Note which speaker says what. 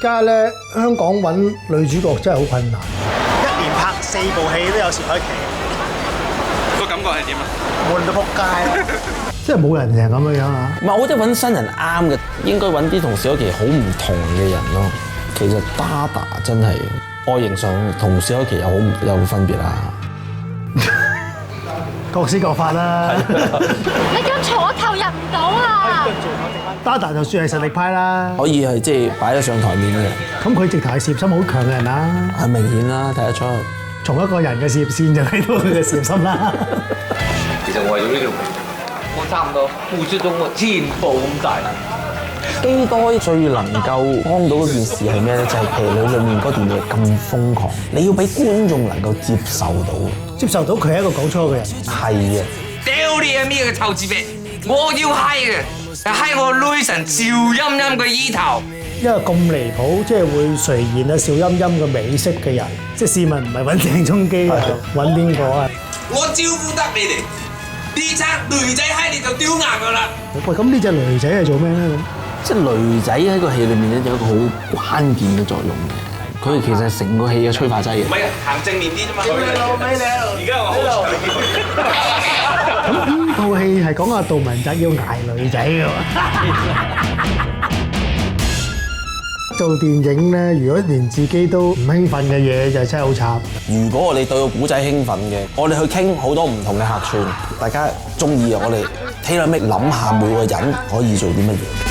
Speaker 1: 家咧香港揾女主角真係好困難，
Speaker 2: 一年拍4部戲都有薛凱琪，
Speaker 3: 個感覺係點啊？
Speaker 2: 悶到仆街。
Speaker 1: 即係冇人成咁樣啊！
Speaker 4: 唔係，我覺得揾新人啱嘅，應該揾啲同薛凱琪好唔同嘅人咯。其實 Dada 真係外形上同薛凱琪有分別啦。
Speaker 1: 各施各法啦。
Speaker 5: 你咁坐我投入唔到啊
Speaker 1: ！Dada 就算係實力派啦，
Speaker 4: 可以係即係擺得上台面嘅。
Speaker 1: 咁佢直頭係事業心好強嘅人啦。
Speaker 4: 係明顯啦，睇得出。
Speaker 1: 從一個人嘅事業線就睇到佢嘅事業心啦。
Speaker 6: 其實我為咗呢條命，我差唔多付出咗我全部咁大。
Speaker 4: 基多最能夠幫到嗰件事係咩咧？就係《騎女》裏面嗰段嘢咁瘋狂，你要俾觀眾能夠接受到，
Speaker 1: 接受到佢係一個講粗嘅人。
Speaker 4: 係嘅。
Speaker 6: 屌你啊咩嘅臭字鼻！我要嗨嘅，嗨我女神趙音音嘅衣頭。
Speaker 1: 一個咁離譜，即係會垂涎啊邵音音嘅美色嘅人，即係試問唔係揾鄭中基啊，揾邊個啊？
Speaker 6: 我招呼得你哋，呢餐女仔嗨你就丟硬㗎啦！
Speaker 1: 喂，咁呢隻女仔係做咩咧？
Speaker 4: 即係女仔喺個戲裏面咧有一個好關鍵嘅作用嘅，佢其實係成個戲嘅催化劑嘅。
Speaker 6: 唔係行正面啲啫嘛。而家我好
Speaker 1: 咁呢套戲係講阿杜汶澤要捱女仔嘅喎。做電影咧，如果連自己都唔興奮嘅嘢，就真係好慘。
Speaker 4: 如果我哋對個古仔興奮嘅，我哋去傾好多唔同嘅客串，大家中意我哋睇下咩諗下每個人可以做啲乜嘢。